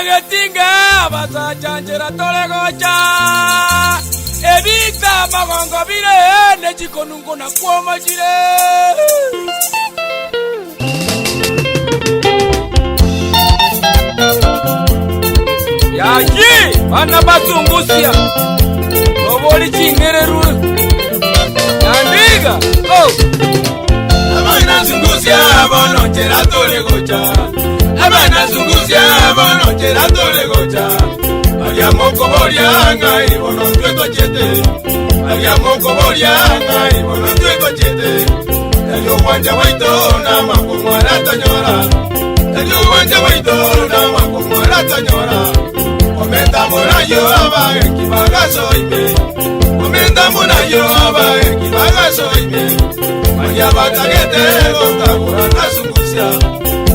getinga basachanjera tolegocha ebita magongo bire ne chikonungo na kuoma jire yaji bana basungusia noboli chingereru yandiga oh abana sungusia bono chera tolegocha abana sungusia bono chera tolegocha Maria moko borianga ibono tweko chete Maria moko borianga ibono tweko chete Elio wanja waito na makumara tanyora Elio wanja waito na makumara tanyora Omenda morayo abae kibagaso ime Omenda morayo abae kibagaso ime Maria batagete gota kurana sungusia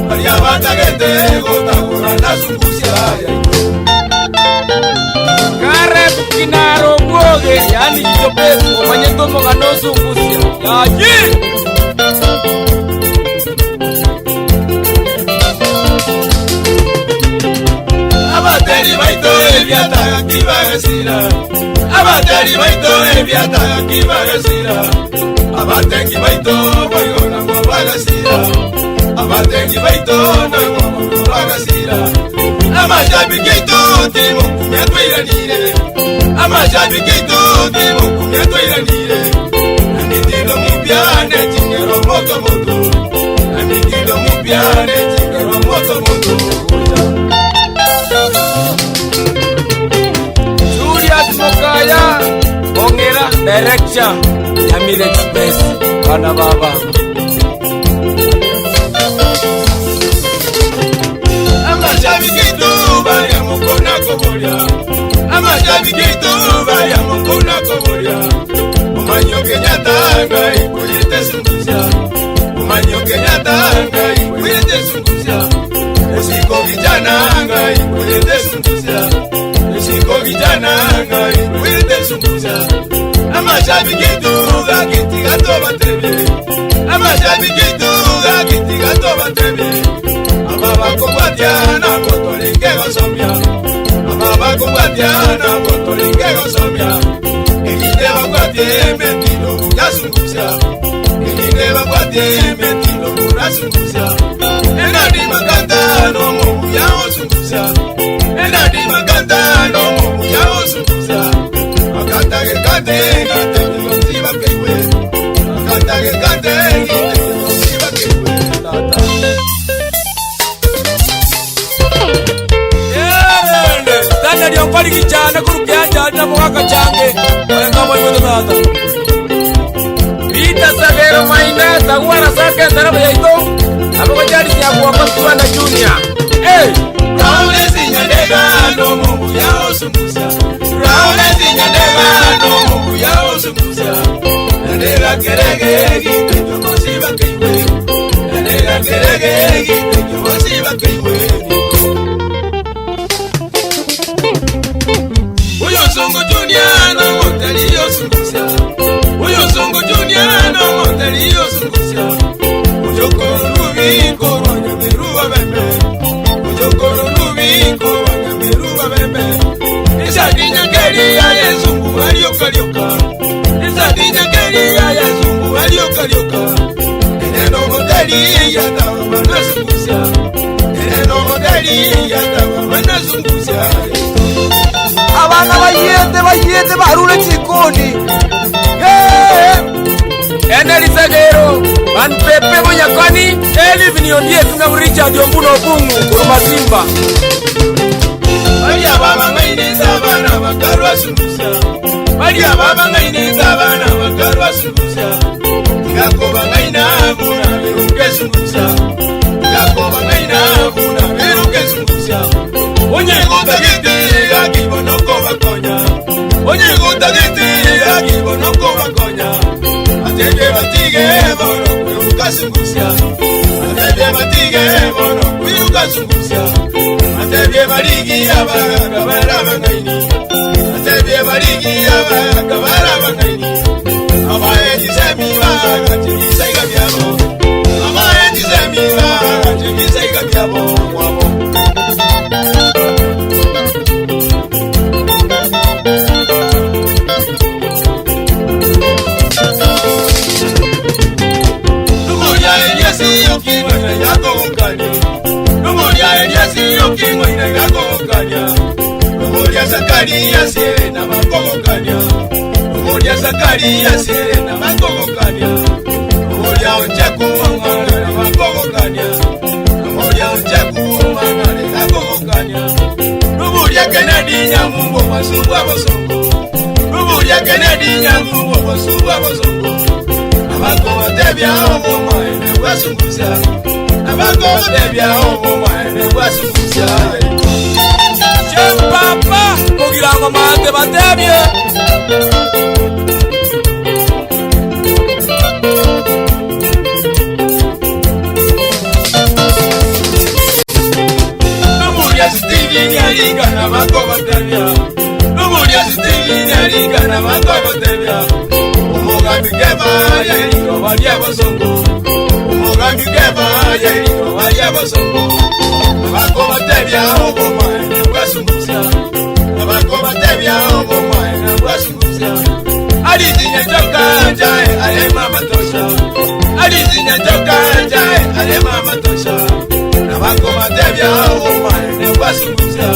Maria batagete gota kurana sungusia Kare kinaro mwoge yani jisopesu Omanye tomo gano sungusia Yaji Abateri baito ebiataga kibagesira Abateri baito ebiataga kibagesira Abatengi baito boigona mwabagasira Abatengi baito noimo mwabagasira Amajabi keito timo kumyato iranire Amajabi keito timo kumyato iranire Amitido mupiane chingero moto moto Amitido mupiane chingero moto moto Julius Mokaya Ongera Director Yamil Express Kana baba Amajabi keito Baria mokona koboria Amajabi keito Baria mokona koboria Umanyo Kenyatta ngai kuyete sungusia Umanyo Kenyatta ngai kuyete sungusia Esiko vijana ngai kuyete sungusia Esiko vijana ngai kuyete sungusia Amajabi keito gakiti gato batebe Amajabi keito gakiti gato batebe Amaba kumbatiana kotolinge gosomia Amaba kumbatiana kotolinge gosomia Ekite bakwatie metilo mujasungusia Ekite bakwatie metilo murasungusia Enadi makanta no mungu yao sungusia Enadi makanta no mungu yao sungusia Makanta gekate gite nilonziba keiwe Makanta gekate gite nilonziba keiwe Tata Tanda diongkoli kichana kurukianja na mwaka change Mwenga mwenye tata Vita sagero maina Saguara sake Saraba yaito Hapo kajari siya kuwapasua na junior Hey Raule zinyandega no mungu yao sungusia Raule zinyandega no mungu yao sungusia Nandega kerege gite nyongosiba keiwe Nandega kerege gite nyongosiba keiwe Songo Juniano Monterio sungusia Uyo Songo Juniano Monterio sungusia Uyo koro nubi koro nyameruwa bebe Uyo koro nubi koro nyameruwa bebe Isa dinya keri ya yezungu alioka lioka Isa dinya keri ya yezungu alioka lioka Eneno Monteri yatawa mana sungusia Eneno Monteri yatawa mana sungusia Abana bayete barule chikoni Eneli Sagero Ban Pepe Monyakani Eli viniondie tuna Richard Yombuno Bungu Kuruma Simba Maria baba ngaini zabana Makarwa sungusia Maria baba ngaini zabana Makarwa sungusia Gakoba ngaina Muna Meruke sungusia Gakoba ngaina Muna Meruke sungusia Onye ngotagete Akibonoko bakonya Onye ngotagete Akibonoko bakonya Atebe batige bono Kuyuka sungusia Atebe batige bono Kuyuka sungusia Atebe barigi abaga Kabara bangaini Atebe barigi abaga Kabara bangaini Amae jisemi baga Chimisaiga biabo Amae jisemi baga Chimisaiga biabo Wabo Zakaria sie na makogokania Omoria Zakaria sie na makogokania Omoria onjaku mangare na makogokania Omoria onjaku mangare na makogokania Omoria Kennedy nyamumbo masubwa bosongo Omoria Kennedy nyamumbo masubwa bosongo Abako tebya omo ene wasumbuza Abako tebya omo ene wasumbuza Papa, Mugirango mate batebye. Numuria Stevie nyaliga na makoba tebya. Numuria Stevie nyaliga na makoba tebya. Umugambi keba yaligo balia bosongo. Umugambi keba yaligo balia bosongo. Makoba tebya oboma wasumbuza. Abakoma tebya oboma wasumbuza. Alizinya joka jae ale mama tosha. Alizinya joka jae ale mama tosha. Abakoma tebya oboma wasumbuza.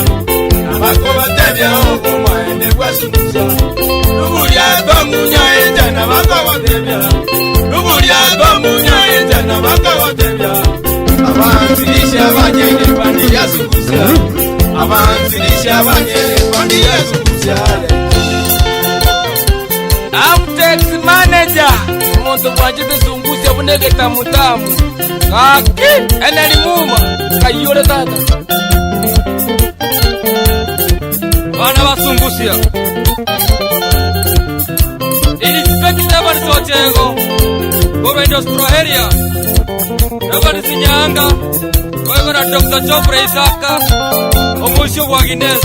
Abakoma tebya oboma wasumbuza. Nuburia bamunya enja na bakoma tebya. Nuburia bamunya enja na bakoma tebya. Abanzilisha abanyene bandi yasumbuza. Abanzilisha abanyene bandi yasumbuza. Amtex manager Moto wajite sunguzi bunege tamutamu Kaki eneli muma Kayore tata Bana basungusia Inspector bani sochego Gobe Indostroheria Nobody sinyanga Wewe na Dr. Joffrey Isaka Omusho wa Guinness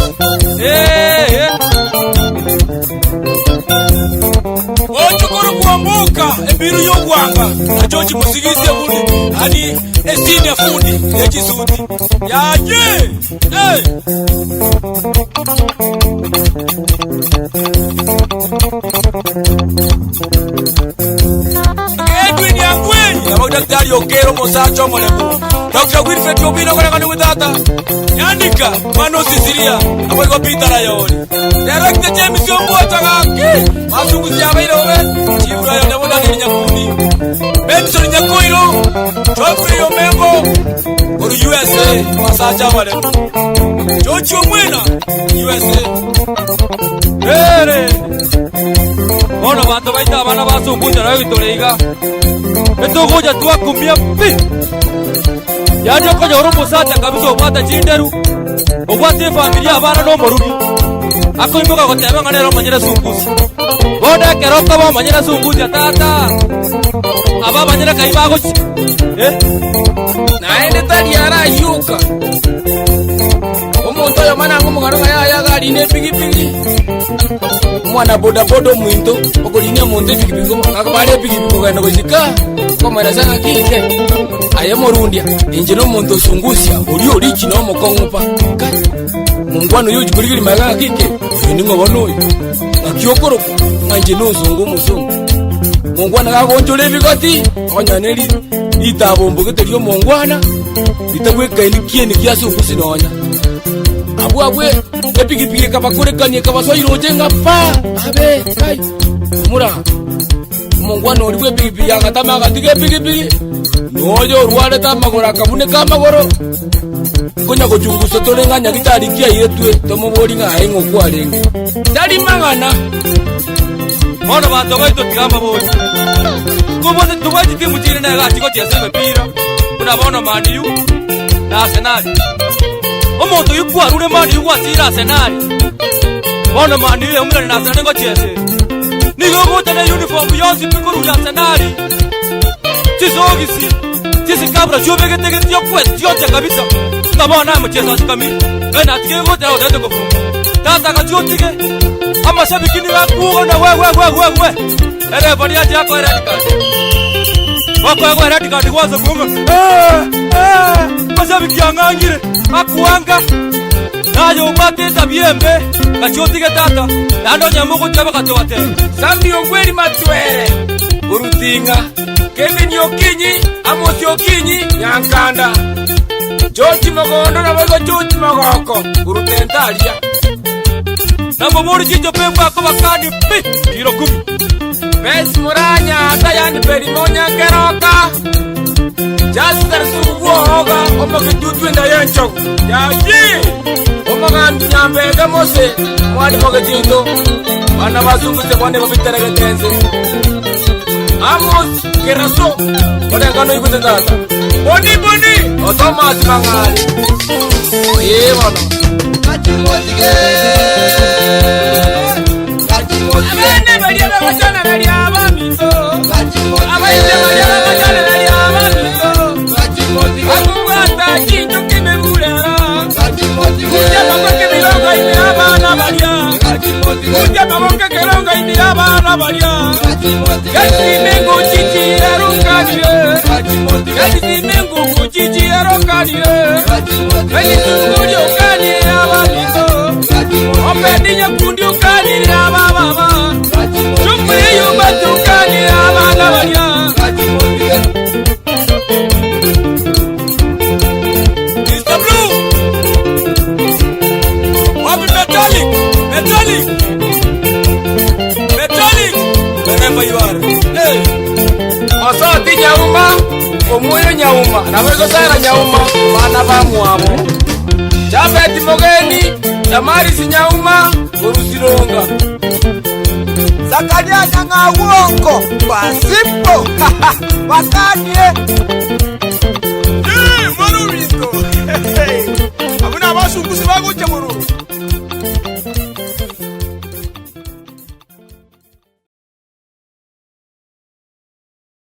Ochukuru kuambuka Ebiru yogwanga Na George Musigizi ya budi Hani esini ya fundi Ya jisudi Yaje Edwin ya kwenye Yama daktari okero mosacho mwelebu Dr. Wilfred Jobino kwa nakani witata Yandika Mano Sicilia Apo iko pita la yoni Director James Yombuata kaki Masungu siyama ilo we Chibura ya nyamuda ni nyakuni Benson Nyakoiro Geoffrey Omengo Kuru USA Masacha mwelebu George Omwena USA Ere Ono bato baita abana basunguja na witoreiga Eto goja tuwa kumia pi Yani okoja urumu sata kabisa obwata chinderu Obwata familia abana no morudi Ako imboga koteba nganero manyere sunguzi Boda keroka ba manyere sunguzi tata Aba manyere kaiba gochi Naende tadi ara yuka Omuntu oyo mana ngomugaro ya gari ne pigipigi Mwana boda boda mwinto Okolinia monde pigipigi Kakabale pigipigi Kagana kuzika Koma nasanga kike Ayemo rundia Injino muntu sungusya Uri chino mokongupa Mungwano yuji kuligili magana kike Ningo bonoyo Akiokoro Injino zungu musungu Mungwana kakonjo levi kati Onyaneli Itabombo ketelio mungwana Itabwe kaini kieni kia sungusi nonya Abwe epigipigi kabakure kanye kabaswa irojenga pa Abe kai Mura Mungwano uriwe pigipigi Akatama akatige pigipigi Noyo ruwale tamagora kabune kamagoro Konya kuchungusa tolenganya kitari kia yetwe Tomobori nga haingo kuwa lenge Tari mangana Mono bato gaito tigamba boji Kumoze tuwaji timu chile na gati koti ya seme pira Kuna bono Maniu Na Arsenali Omoto yuku arune Maniu wa sira Arsenali Mono Maniu ya umila na Arsenali ngo chese Nigo gote na uniform yonsi pikuru ya Arsenali Tisogisi Tisi kabra chubege tege tiyo kwet yote kabisa Ngabona mchezo asikamili Wena atike gote na odete kufunga Tata kachotige Ama shabikini wakuo na we Ere bodi yaji yako eradikati Wako yako eradikati kwaza kuunga Mashabiki yangangire Akuanga Nayo ubate tabiembe Kachotige tata Nando nyamuku chaba katoate Sambi ongweri matuere Urutinga Kevin Yokinyi Amos Yokinyi Nyankanda George Mogondo na wego George Mogoko Urutentalia na mbomori chicho pemba kwa bakani pi kilo 10 Besi muranya hata yani peri monya keroka Jastar suguo hoga Omo kijutu inda yenchogu Yaji Omo gandu nyambege mose Mwadi moga jindo Wana wazungu se kwande mabitara getenze Amos keraso Wada ngano ikute tata Boni boni Otomas mangari wana Kachimotige Abende baliya bakachana bali abamito Abainde baliya bakachana bali abamito Akubata kintu kimebulera Kuja bakoke milonga imi abana baliya Kuja bakoke kelonga imi abana baliya Kasi mengu chichi erukanire Kasi mengu kuchichi erukanire Kasi tunguli ukanire abamito Opedinya kundi ukanire abababa Chumri yumba tukanire abana baliya Mr. Blue Wabi metallic Wherever you are Hey Masoti nyauma Omuyo nyauma Nawezo sara nyauma Mana bamu wamu Chabeti mogeni Yamarisi nyauma Urusironga Zakaria nyanga uongo Basimpo Wakanie Marurito Abuna basu kusibago chamuru